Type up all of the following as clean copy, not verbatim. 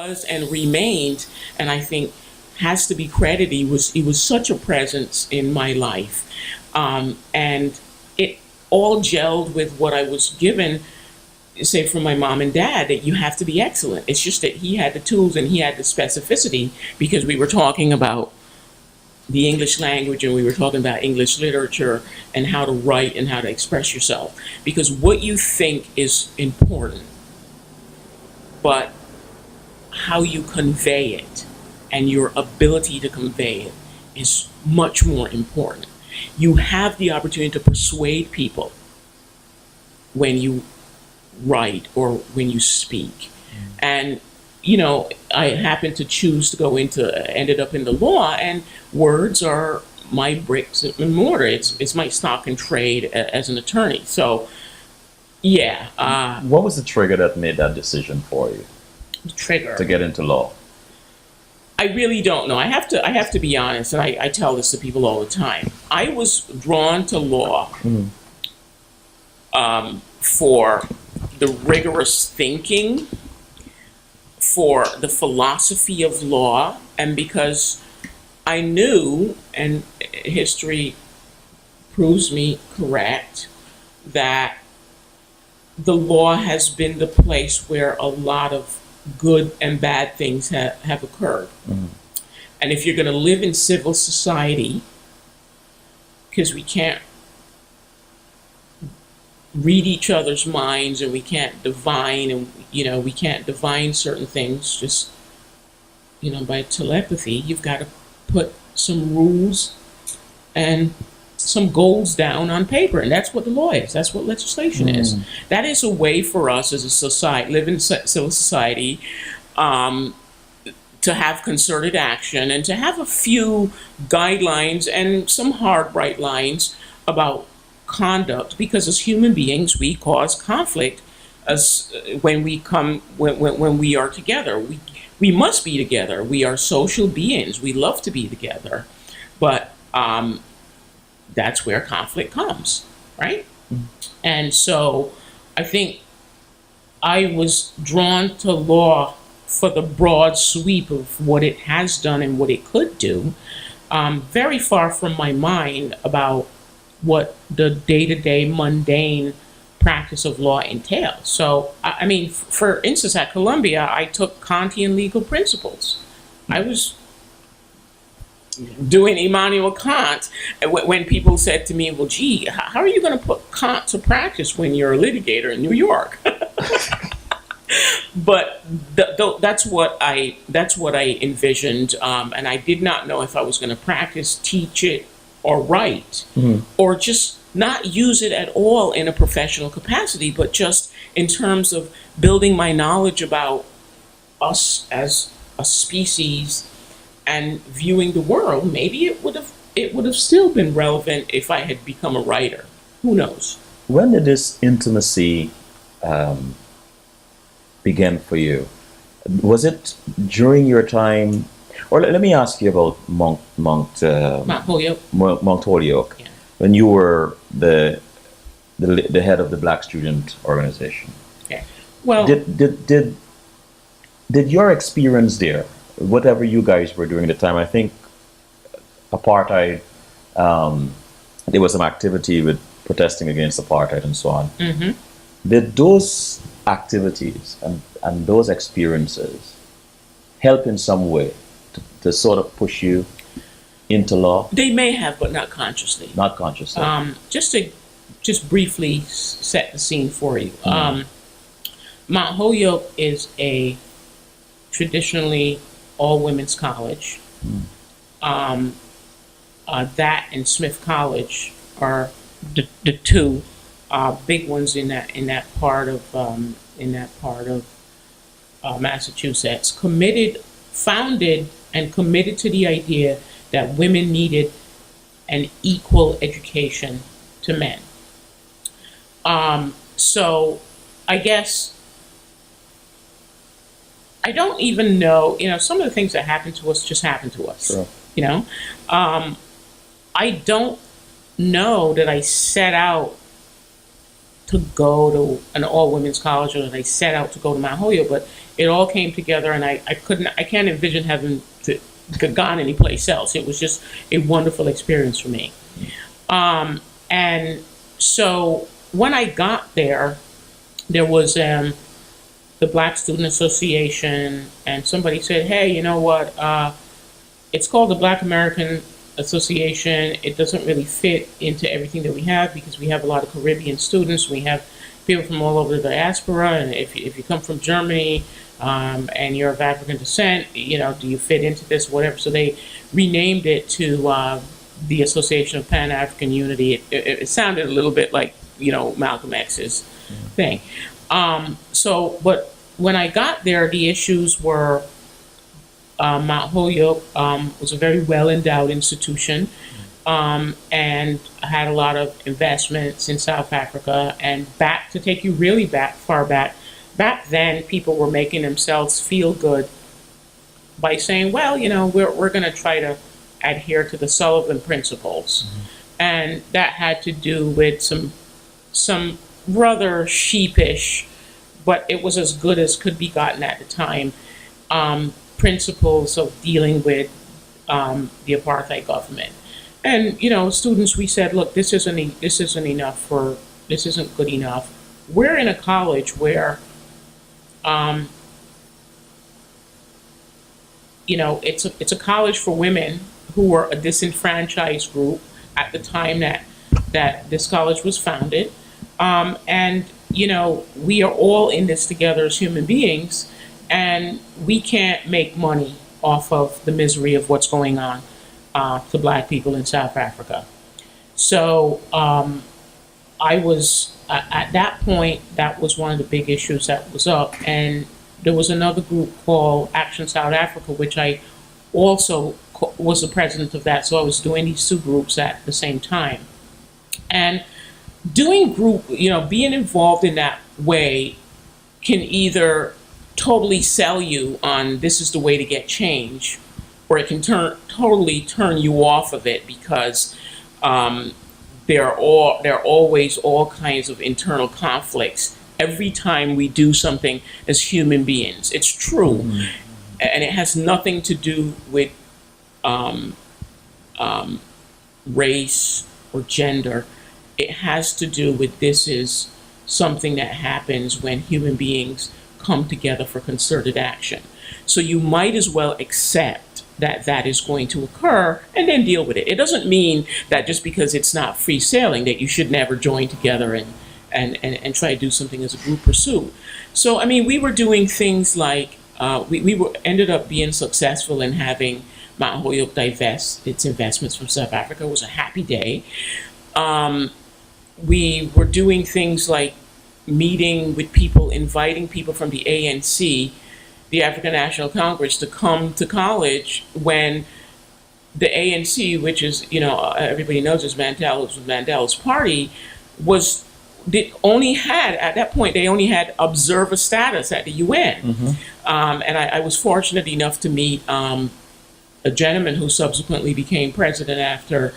was and remained, and I think has to be credited. He was such a presence in my life, and it all gelled with what I was given, say from my mom and dad, that you have to be excellent. It's just that he had the tools and he had the specificity because we were talking about the English language and we were talking about English literature and how to write and how to express yourself. Because what you think is important, but how you convey it and your ability to convey it is much more important. You have the opportunity to persuade people when you write or when you speak. And I happened to choose to ended up in the law, and words are my bricks and mortar. It's my stock and trade as an attorney. So, yeah. What was the trigger that made that decision for you The trigger. to get into law? I really don't know. I have to be honest, and I tell this to people all the time. I was drawn to law for the rigorous thinking, for the philosophy of law, and because I knew, and history proves me correct, that the law has been the place where a lot of good and bad things have occurred. And if you're going to live in civil society, because we can't read each other's minds and we can't divine, and we can't divine certain things just by telepathy. You've got to put some rules and some goals down on paper, and that's what the law is. That's what legislation is. That is a way for us as a society, live in civil society, to have concerted action and to have a few guidelines and some hard, bright lines about conduct, because as human beings we cause conflict as when we are together. We must be together. We are social beings. We love to be together, but that's where conflict comes, right? And so I think I was drawn to law for the broad sweep of what it has done and what it could do, very far from my mind about what the day-to-day mundane practice of law entails. So, I mean, for instance, at Columbia, I took Kantian legal principles. I was doing Immanuel Kant when people said to me, well, gee, how are you going to put Kant to practice when you're a litigator in New York? But that's what I envisioned, and I did not know if I was going to practice, teach it, or write, or just not use it at all in a professional capacity, but just in terms of building my knowledge about us as a species and viewing the world. Maybe it would have still been relevant if I had become a writer. Who knows? When did this intimacy begin for you? Was it during your time, or let me ask you about Mount Holyoke, Yeah. when you were the head of the Black Student Organization. Okay. Well, Did your experience there, whatever you guys were doing at the time, I think apartheid, there was some activity with protesting against apartheid and so on. Did those activities and those experiences help in some way to sort of push you into law? they may have, but not consciously. Not consciously. Just briefly set the scene for you. Mount Holyoke is a traditionally all-women's college. That and Smith College are the two big ones in that part of Massachusetts. Founded and committed to the idea that women needed an equal education to men. So I guess I don't even know, some of the things that happen to us just happen to us. Sure. I don't know that I set out to go to an all women's college, or I set out to go to Mount Holyoke, but it all came together, and I can't envision having to gone anyplace else. It was just a wonderful experience for me. And so when I got there, there was the Black Student Association, and somebody said, "Hey, you know what? It's called the Black American Association. It doesn't really fit into everything that we have because we have a lot of Caribbean students. We have people from all over the diaspora, and if you come from Germany and you're of African descent, do you fit into this? Whatever." So they renamed it to the Association of Pan African Unity. It sounded a little bit like Malcolm X's thing. But when I got there, the issues were Mount Holyoke was a very well endowed institution and had a lot of investments in South Africa. And back to take you really far back then, people were making themselves feel good by saying, well, we're going to try to adhere to the Sullivan principles. And that had to do with some rather sheepish, but it was as good as could be gotten at the time, principles of dealing with the apartheid government. And students, we said, look, this isn't good enough. We're in a college where it's a college for women who were a disenfranchised group at the time that this college was founded. And we are all in this together as human beings, and we can't make money off of the misery of what's going on to Black people in South Africa. So I was, at that point, that was one of the big issues that was up. And there was another group called Action South Africa, which I also was the president of that. So I was doing these two groups at the same time. And doing being involved in that way can either totally sell you on this is the way to get change, or it can totally turn you off of it because there are always all kinds of internal conflicts every time we do something as human beings. It's true. And it has nothing to do with race or gender. It has to do with this is something that happens when human beings come together for concerted action. So you might as well accept that is going to occur and then deal with it. It doesn't mean that just because it's not free sailing that you should never join together and try to do something as a group pursuit. So, I mean, we were doing things like, ended up being successful in having Mount Holyoke divest its investments from South Africa. It was a happy day. We were doing things like meeting with people, inviting people from the ANC, the African National Congress, to come to college when the ANC, which is, everybody knows is Mandela's party, at that point, they only had observer status at the UN. And I was fortunate enough to meet a gentleman who subsequently became president after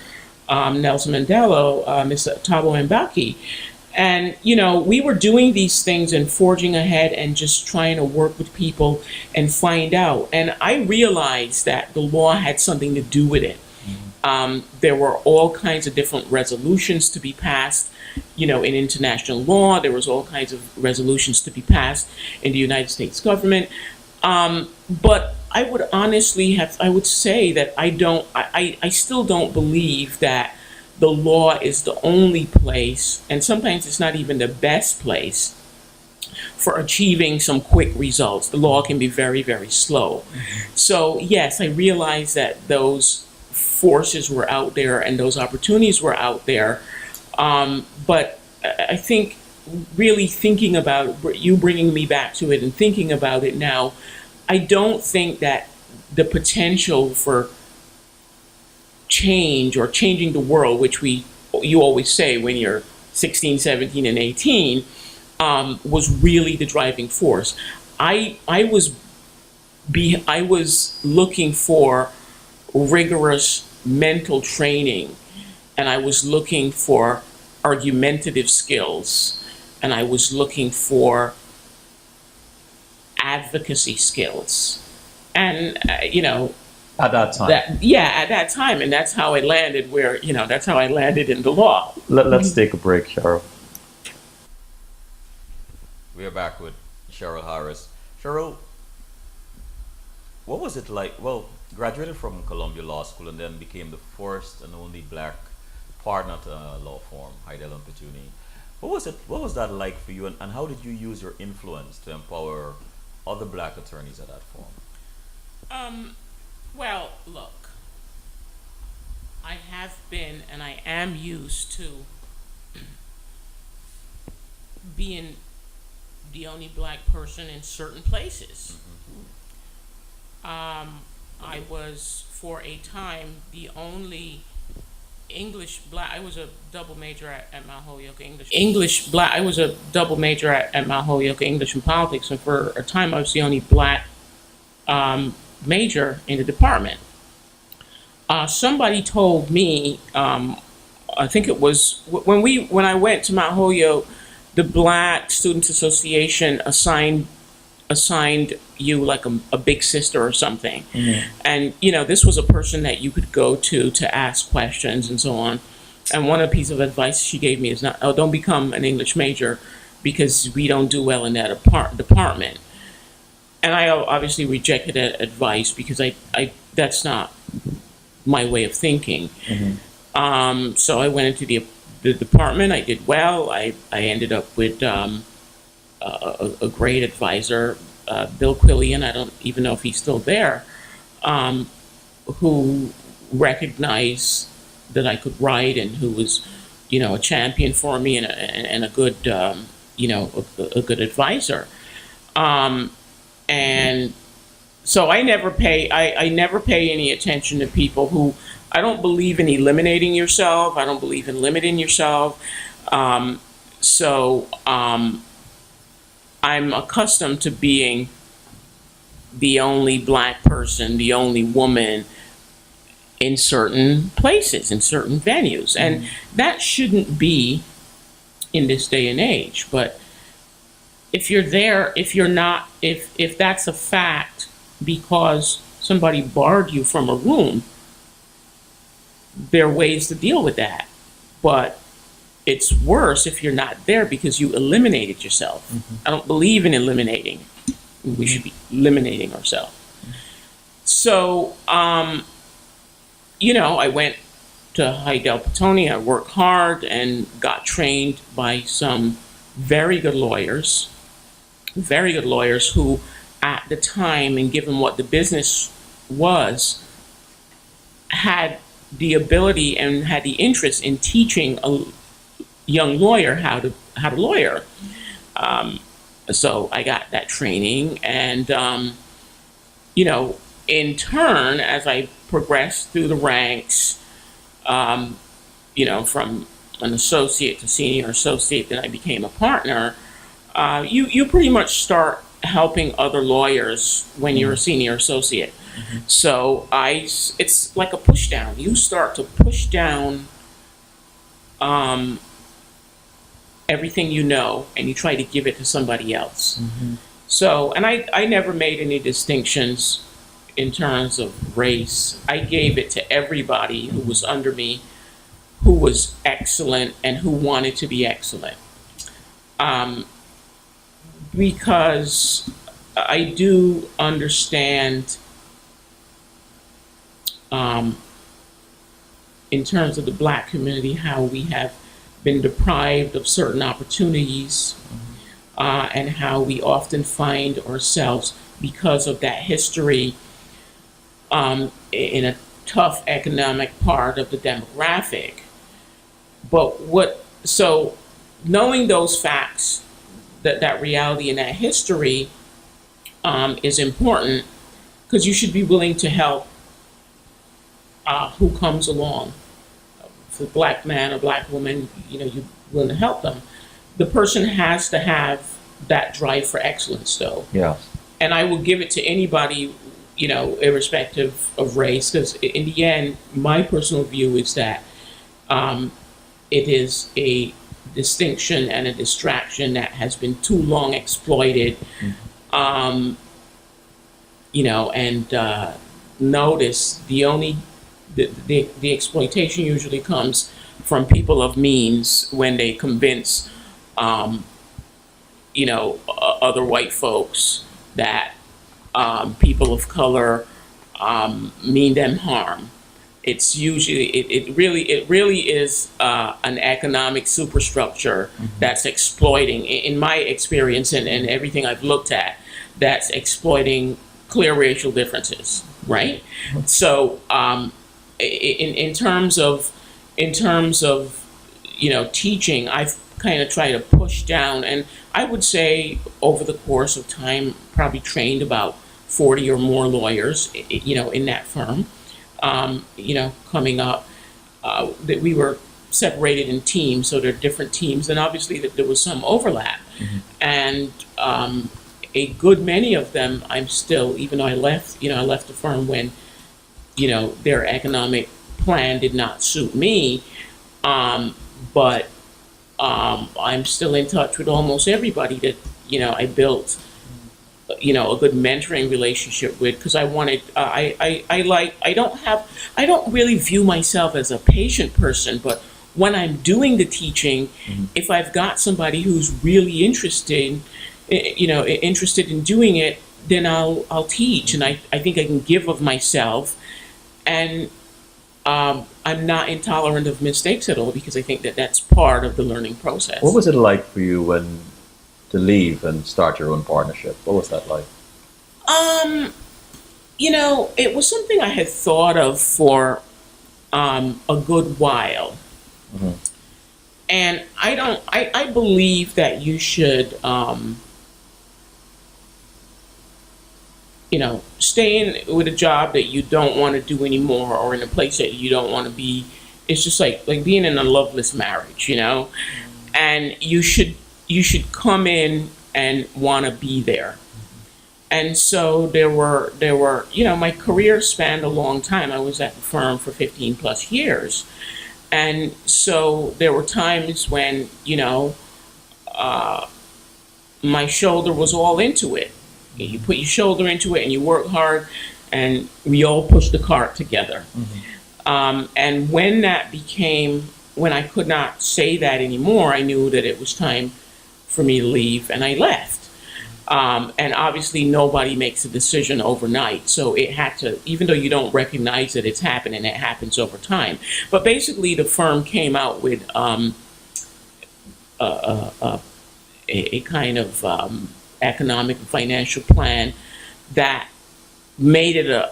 Nelson Mandela, Mr. Thabo Mbeki. And, we were doing these things and forging ahead and just trying to work with people and find out. And I realized that the law had something to do with it. There were all kinds of different resolutions to be passed, in international law. There was all kinds of resolutions to be passed in the United States government. But I would say that I still don't believe that the law is the only place, and sometimes it's not even the best place, for achieving some quick results. The law can be very, very slow. So yes, I realize that those forces were out there and those opportunities were out there. But I think really thinking about you bringing me back to it and thinking about it now, I don't think that the potential for change or changing the world, which you always say when you're 16, 17, and 18, was really the driving force. I was looking for rigorous mental training, and I was looking for argumentative skills and I was looking for advocacy skills. And, At that time. at that time. And that's how I landed that's how I landed in the law. Let's take a break, Cheryl. We are back with Cheryl Harris. Cheryl, what was it like? Well, graduated from Columbia Law School and then became the first and only black partner to a law firm, Heidel and Petuni. What was it? What was that like for you, and how did you use your influence to empower other black attorneys at that firm? Well, look, I have been and I am used to being the only black person in certain places. I was, for a time, the only English black. I was a double major at Mount Holyoke English black. I was a double major at Mount Holyoke English and politics, and for a time I was the only black major in the department. Somebody told me, I think it was when I went to Mount Holyoke, the Black Students Association assigned you like a big sister or something. And this was a person that you could go to ask questions and so on. And one of the pieces of advice she gave me is don't become an English major because we don't do well in that department. And I obviously rejected that advice because I that's not my way of thinking. So I went into the department. I did well. I ended up with a great advisor, Bill Quillian. I don't even know if he's still there, who recognized that I could write and who was, a champion for me and a good, a good advisor. And so I never pay any attention to people who, I don't believe in eliminating yourself. I don't believe in limiting yourself. I'm accustomed to being the only black person, the only woman in certain places, in certain venues. And that shouldn't be in this day and age. But if you're there, if that's a fact because somebody barred you from a room, there are ways to deal with that. But it's worse if you're not there because you eliminated yourself. I don't believe in eliminating. We should be eliminating ourselves. So, I went to Heidel Petoni. I worked hard and got trained by some very good lawyers who, at the time, and given what the business was, had the ability and had the interest in teaching a young lawyer how to lawyer. So I got that training, and in turn, as I progressed through the ranks, from an associate to senior associate, then I became a partner. You pretty much start helping other lawyers when you're a senior associate. So it's like a push down. You start to push down everything you know, and you try to give it to somebody else. So, and I never made any distinctions in terms of race. I gave it to everybody who was under me, who was excellent and who wanted to be excellent. Because I do understand, in terms of the black community, how we have been deprived of certain opportunities, and how we often find ourselves, because of that history, in a tough economic part of the demographic. So knowing those facts, that reality and that history, is important, because you should be willing to help who comes along. If a black man or black woman, you're willing to help them. The person has to have that drive for excellence, though. Yeah. And I will give it to anybody, irrespective of race, because in the end, my personal view is that it is a distinction and a distraction that has been too long exploited. Um, and notice the exploitation usually comes from people of means when they convince um, other white folks that people of color mean them harm. It's usually it really is an economic superstructure that's exploiting, in my experience and everything I've looked at, that's exploiting clear racial differences, right? So in terms of teaching, I've kind of tried to push down, and I would say over the course of time, probably trained about 40 or more lawyers, in that firm. Coming up, that we were separated in teams, so there are different teams, and obviously that there was some overlap, and a good many of them, I'm still, even though I left the firm when their economic plan did not suit me, but I'm still in touch with almost everybody that I built a good mentoring relationship with, because I wanted I don't really view myself as a patient person, but when I'm doing the teaching, if I've got somebody who's really interested in doing it, then I'll teach, and I think I can give of myself, and I'm not intolerant of mistakes at all, because I think that that's part of the learning process. What was it like for you when to leave and start your own partnership? What was that like? It was something I had thought of for a good while. Hmm. And I believe that you should, stay in with a job that you don't want to do anymore, or in a place that you don't want to be. It's just like being in a loveless marriage, and you should come in and want to be there. And so there were, my career spanned a long time. I was at the firm for 15 plus years. And so there were times when, my shoulder was all into it. You put your shoulder into it and you work hard, and we all push the cart together. And when I could not say that anymore, I knew that it was time for me to leave, and I left. And obviously nobody makes a decision overnight. So it had to, even though you don't recognize that it's happening, it happens over time. But basically the firm came out with a kind of economic and financial plan that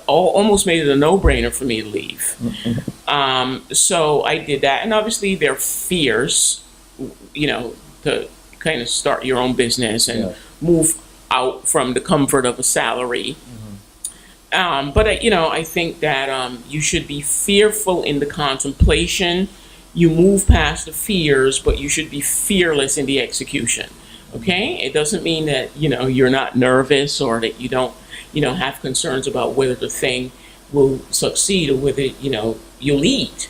almost made it a no-brainer for me to leave. So I did that, and obviously there are fears, to kind of start your own business and move out from the comfort of a salary. But I think that you should be fearful in the contemplation. You move past the fears, but you should be fearless in the execution. Okay? It doesn't mean that you're not nervous, or that you don't have concerns about whether the thing will succeed, or whether you'll eat.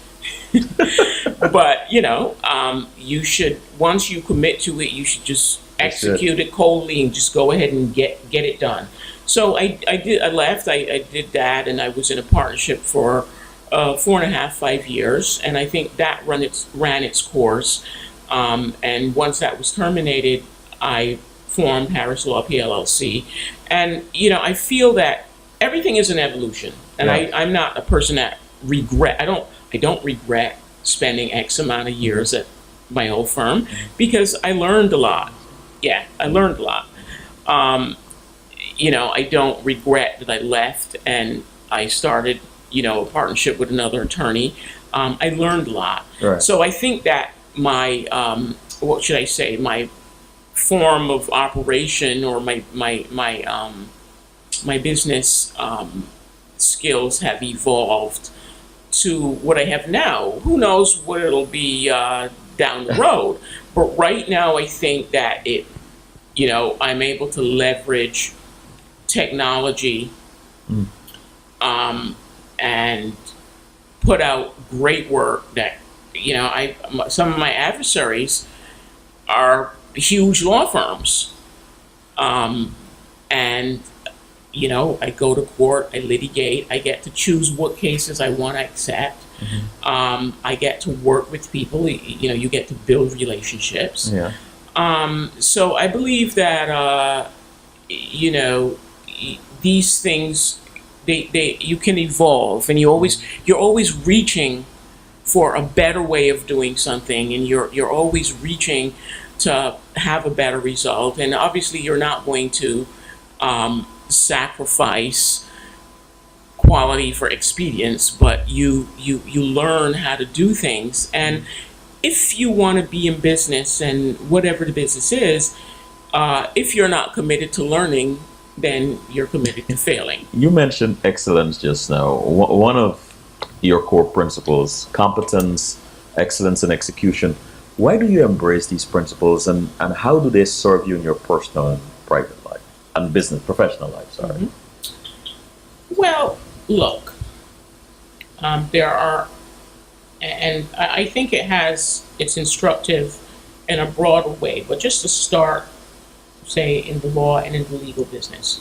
But you should, once you commit to it, you should just execute it coldly and just go ahead and get it done. So I left. I did that, and I was in a partnership for 4.5, 5 years, and I think that ran its course. And once that was terminated, I formed Harris Law PLLC, and I feel that everything is an evolution, and I'm not a person that regret. I don't regret spending X amount of years at my old firm, because I learned a lot. Yeah, I learned a lot. I don't regret that I left and I started, a partnership with another attorney. I learned a lot. Right. So I think that my, what should I say, my form of operation, or my business skills have evolved to what I have now. Who knows what it'll be down the road? But right now, I think that I'm able to leverage technology and put out great work that some of my adversaries are huge law firms. And, you know, I go to court, I litigate, I get to choose what cases I want to accept. I get to work with people, you know, you get to build relationships. Yeah. So I believe that, you know, these things, you can evolve, and you're always reaching for a better way of doing something, and you're always reaching to have a better result. And obviously, you're not going to sacrifice quality for expedience, but you learn how to do things. And if you want to be in business, and whatever the business is, if you're not committed to learning, then you're committed to failing. You mentioned excellence just now. One of your core principles, competence, excellence, and execution. Why do you embrace these principles, and how do they serve you in your personal and private life and business, professional life? Sorry. Well, look, there are, and I think it's instructive in a broader way, but just to start, say, in the law and in the legal business,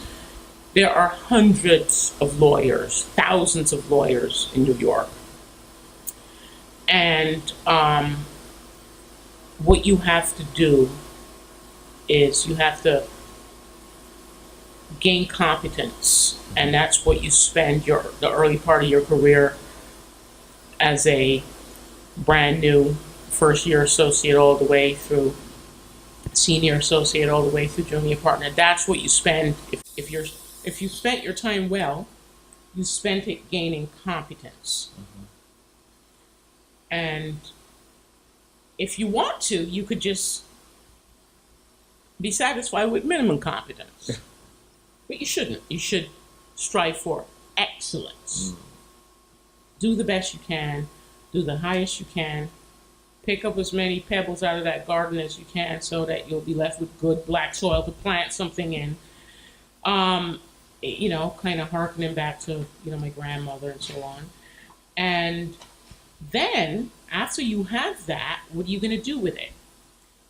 there are hundreds of lawyers, thousands of lawyers in New York. And what you have to do is you have to gain competence, and that's what you spend the early part of your career as a brand new first year associate all the way through senior associate all the way through junior partner. That's what you spend. If you spent your time well, you spent it gaining competence. And if you want to, you could just be satisfied with minimum competence. But you shouldn't. You should strive for excellence. Do the best you can, do the highest you can, pick up as many pebbles out of that garden as you can so that you'll be left with good black soil to plant something in. You know, kind of harkening back to, you know, my grandmother and so on. And then, after you have that, what are you going to do with it?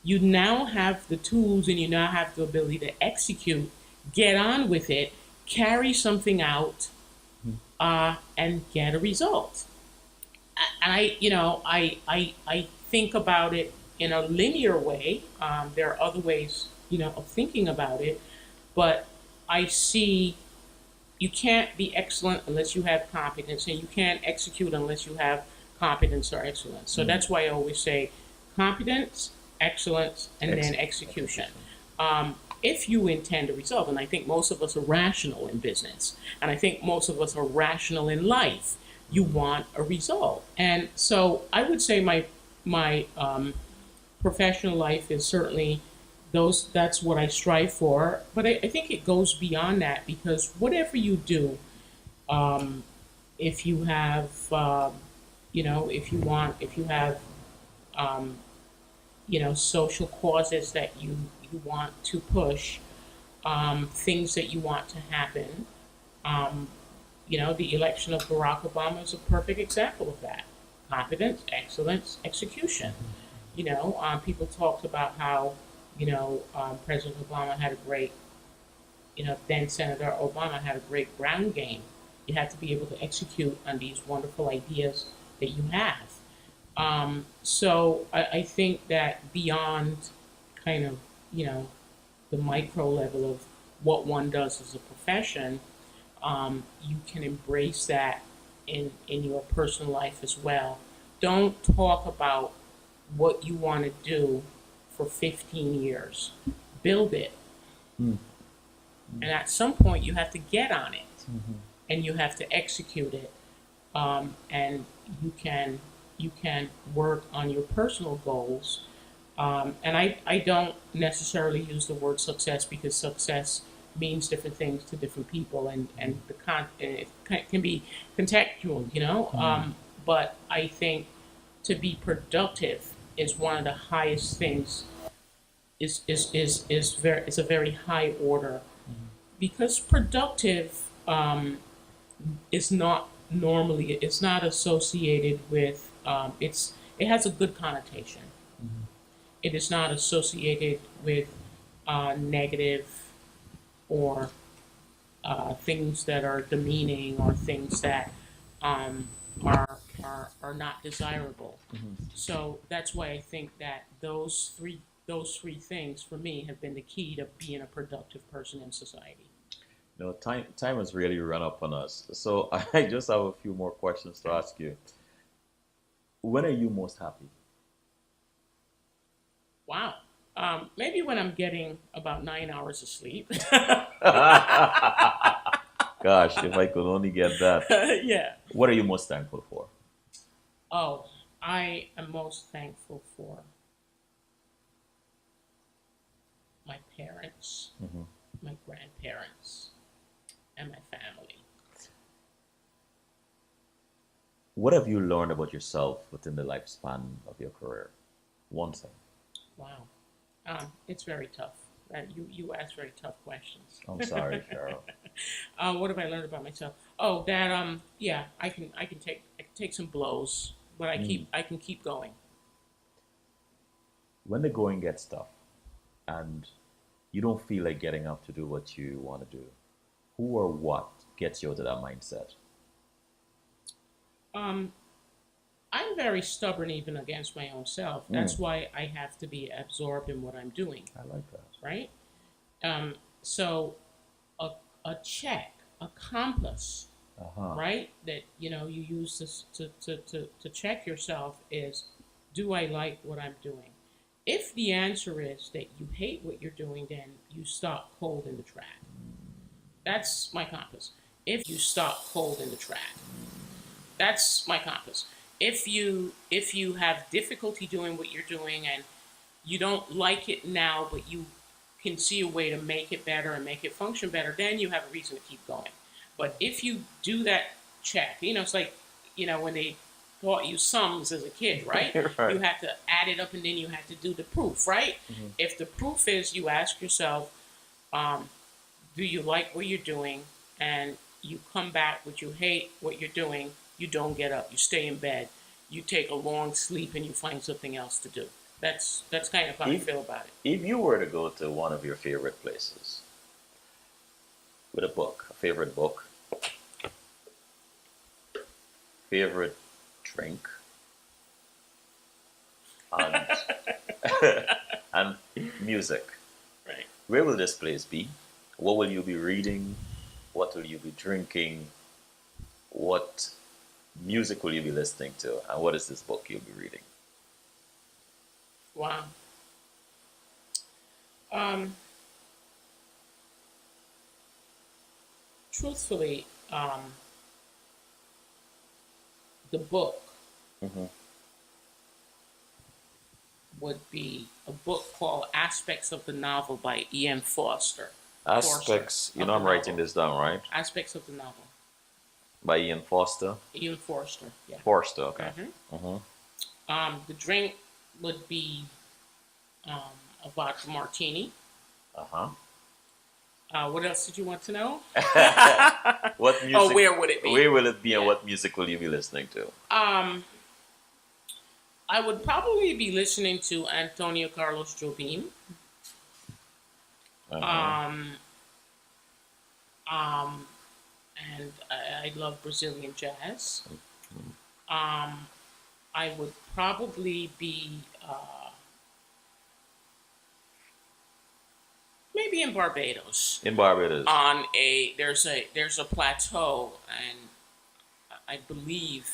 You now have the tools, and you now have the ability to execute, get on with it, carry something out, and get a result. I think about it in a linear way. There are other ways, you know, of thinking about it, but I see you can't be excellent unless you have competence, and you can't execute unless you have competence or excellence. So that's why I always say competence, excellence, and then execution. If you intend a result, and I think most of us are rational in business, and I think most of us are rational in life, you want a result. And so I would say my professional life is certainly that's what I strive for. But I think it goes beyond that, because whatever you do, if you have, you know, if you have, you know, social causes that you want to push, things that you want to happen. You know, the election of Barack Obama is a perfect example of that. Competence, excellence, execution. You know, people talked about how, you know, President Obama had a great, you know, then Senator Obama had a great ground game. You have to be able to execute on these wonderful ideas that you have. So I think that beyond kind of, you know, the micro level of what one does as a profession, you can embrace that in your personal life as well. Don't talk about what you want to do for 15 years. Build it. And at some point, you have to get on it, and you have to execute it. And you can work on your personal goals. And I don't necessarily use the word success, because success means different things to different people, and it can be contextual, you know. But I think to be productive is one of the highest things. It's a very high order, because productive is not normally, it's not associated with it has a good connotation. it is not associated with negative or things that are demeaning or things that um, are not desirable. So that's why I think that those three things for me have been the key to being a productive person in society. No, time has really run up on us. So I just have a few more questions to Okay. ask you. When are you most happy? Wow. Maybe when I'm getting about 9 hours of sleep. Gosh, if I could only get that. Yeah. What are you most thankful for? Oh, I am most thankful for my parents, Mhm. my grandparents, and my family. What have you learned about yourself within the lifespan of your career? One thing. Wow. It's very tough. You ask very tough questions. I'm sorry, Cheryl. What have I learned about myself? Oh, that yeah, I can take some blows, but Mm. I can keep going. When the going gets tough and you don't feel like getting up to do what you want to do, who or what gets you out of that mindset? Um, I'm very stubborn even against my own self. Mm. That's why I have to be absorbed in what I'm doing, I like that. right? So a check, a compass, Uh-huh. right? That you use this to check yourself is, do I like what I'm doing? If the answer is that you hate what you're doing, then you stop cold in the track. That's my compass. If you stop cold in the track, that's my compass. If you have difficulty doing what you're doing and you don't like it now, but you can see a way to make it better and make it function better, then you have a reason to keep going. But if you do that check, it's like, when they taught you sums as a kid, right? Right. You have to add it up and then you have to do the proof, right? Mhm. If the proof is you ask yourself, um, do you like what you're doing? And you come back with you hate what you're doing, you don't get up, you stay in bed, you take a long sleep and you find something else to do. That's kind of how I If feel about it. if you were to go to one of your favorite places with a book, a favorite book, favorite drink, and and music, Right. where will this place be? What will you be reading? What will you be drinking? What music will you be listening to? And what is this book you'll be reading? Wow. Um, Truthfully, the book Hmm. would be a book called Aspects of the Novel by E.M. Foster. Forster Aspects, of the I'm writing novel. this down, right? Aspects of the novel. By Ian Foster. E.M. Forster. Yeah. Forster, okay. hmm Hmm. The drink would be um, a vodka martini. Uh-huh. What else did you want to know? What Oh, music? where would it be? Where will it be, and Yeah. what music will you be listening to? Um, I would probably be listening to Antonio Carlos Jobim. Uh-huh. Um, um, and I love Brazilian jazz. Um, I would probably be maybe in Barbados. In Barbados. On a there's a plateau, and I believe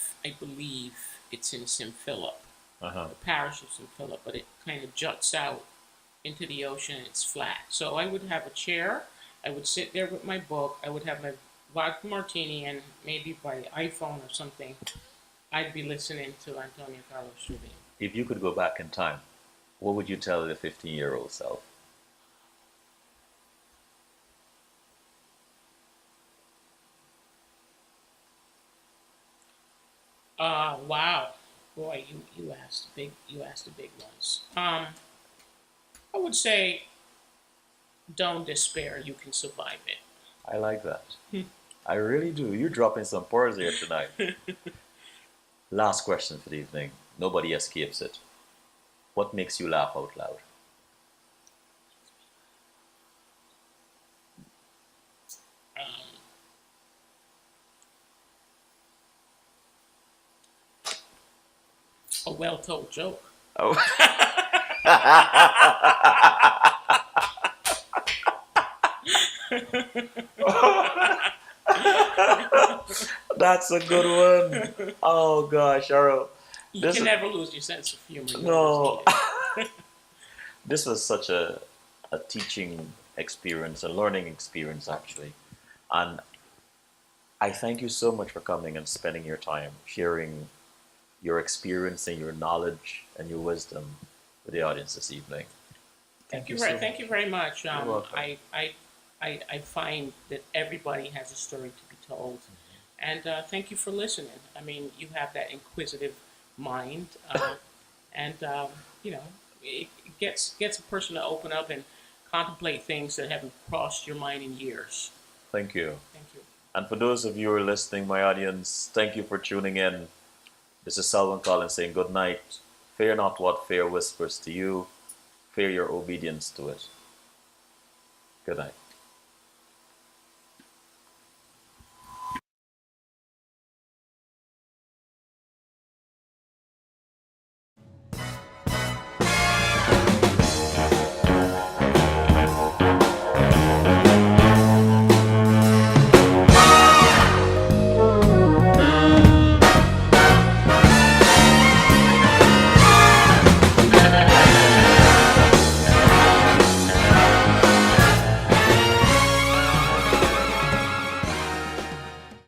it's in St. Philip, Uh-huh. the parish of St. Philip, but it kind of juts out into the ocean and it's flat. So I would have a chair. I would sit there with my book. I would have my vodka martini, and maybe by iPhone or something, I'd be listening to Antonio Carlos Jobim. If you could go back in time, what would you tell the 15-year-old self? Wow, boy, you asked the big ones. I would say, don't despair. You can survive I like that. it. I really do. You're dropping some pearls here tonight. Last question for the evening. Nobody escapes it. What makes you laugh out loud? Um, a well-told joke. Oh. That's a good one. Oh gosh, Cheryl. You This can is never lose your sense of humor. You always no. need it. This was such a teaching experience, a learning experience actually. And I thank you so much for coming and spending your time sharing your experience and your knowledge and your wisdom with the audience this evening. Thank you so Thank much. you very much. You're welcome. I find that everybody has a story to be told, and thank you for listening. I mean, you have that inquisitive mind, and you know, it gets a person to open up and contemplate things that haven't crossed your mind in years. Thank you. Thank you. And for those of you who are listening, my audience, thank you for tuning in. This is Selwyn Collins saying good night. Fear not what fear whispers to you. Fear your obedience to it. Good night.